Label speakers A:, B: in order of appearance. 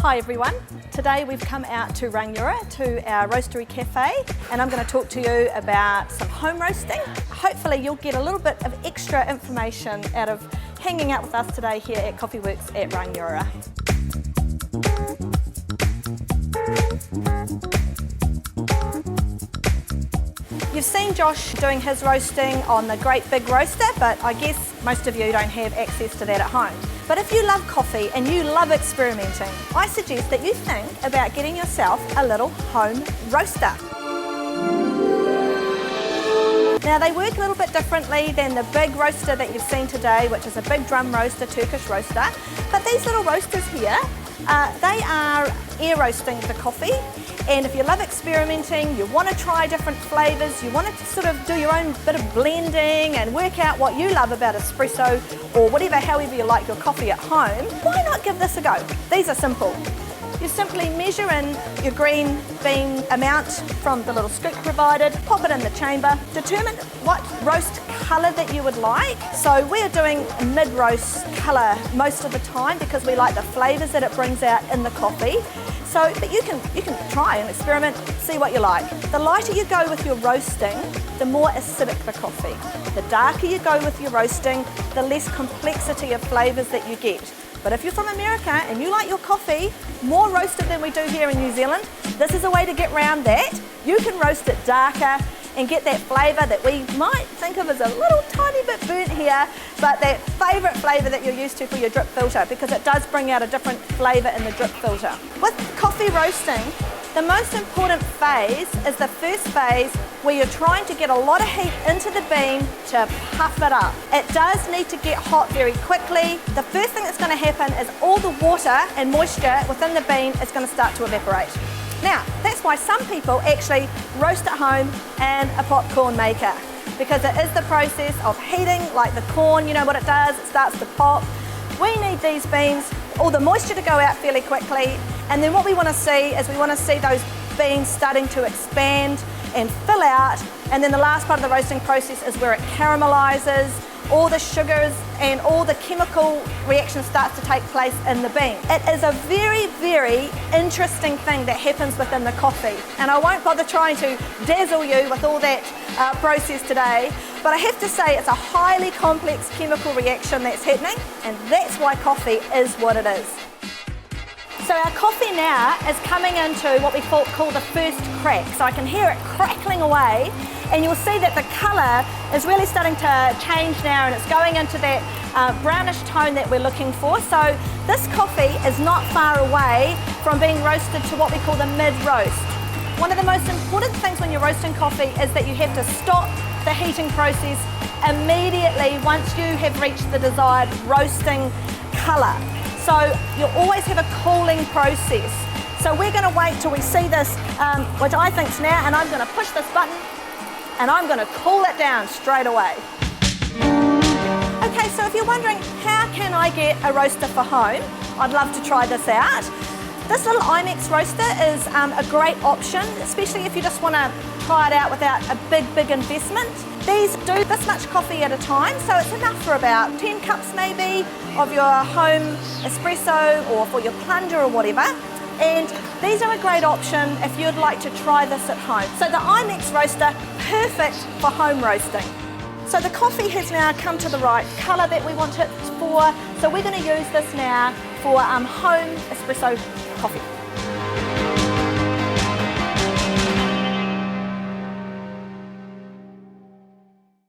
A: Hi everyone, today we've come out to Rangiora to our roastery cafe, and I'm going to talk to you about some home roasting. Hopefully you'll get a little bit of extra information out of hanging out with us today here at Coffee Worx at Rangiora. You've seen Josh doing his roasting on the great big roaster, but I guess most of you don't have access to that at home. But if you love coffee and you love experimenting, I suggest that you think about getting yourself a little home roaster. Now they work a little bit differently than the big roaster that you've seen today, which is a big drum roaster, Turkish roaster. But these little roasters here, they are air roasting the coffee. And if you love experimenting, you want to try different flavours, you want to sort of do your own bit of blending and work out what you love about espresso or whatever, however you like your coffee at home, why not give this a go? These are simple. You simply measure in your green bean amount from the little scoop provided, pop it in the chamber, determine what roast colour that you would like. So we're doing a mid-roast colour most of the time because we like the flavours that it brings out in the coffee. So, but you can try and experiment, see what you like. The lighter you go with your roasting, the more acidic the coffee. The darker you go with your roasting, the less complexity of flavours that you get. But if you're from America and you like your coffee more roasted than we do here in New Zealand, this is a way to get around that. You can roast it darker and get that flavour that we might think of as a little tiny bit burnt here, but that favourite flavour that you're used to for your drip filter, because it does bring out a different flavour in the drip filter. With coffee roasting, the most important phase is the first phase where you're trying to get a lot of heat into the bean to puff it up. It does need to get hot very quickly. The first thing that's going to happen is all the water and moisture within the bean is going to start to evaporate. Now, that's why some people actually roast at home in a popcorn maker, because it is the process of heating, like the corn, you know what it does, it starts to pop. We need these beans, all the moisture to go out fairly quickly, and then what we want to see is we want to see those beans starting to expand and fill out, and then the last part of the roasting process is where it caramelizes, all the sugars and all the chemical reaction starts to take place in the bean. It is a very, very interesting thing that happens within the coffee, and I won't bother trying to dazzle you with all that process today, but I have to say it's a highly complex chemical reaction that's happening, and that's why coffee is what it is. So our coffee now is coming into what we call the first crack. So I can hear it crackling away, and you'll see that the colour is really starting to change now, and it's going into that brownish tone that we're looking for. So this coffee is not far away from being roasted to what we call the mid-roast. One of the most important things when you're roasting coffee is that you have to stop the heating process immediately once you have reached the desired roasting colour. So you'll always have a cooling process. So we're going to wait till we see this, which I think's now, and I'm going to push this button and I'm going to cool it down straight away. Okay, so if you're wondering how can I get a roaster for home, I'd love to try this out. This little IMEX roaster is a great option, especially if you just want to try it out without a big investment. These do this much coffee at a time, so it's enough for about 10 cups maybe of your home espresso or for your plunger or whatever. And these are a great option if you'd like to try this at home. So the IMEX roaster, perfect for home roasting. So the coffee has now come to the right colour that we want it for, so we're going to use this now for home espresso coffee.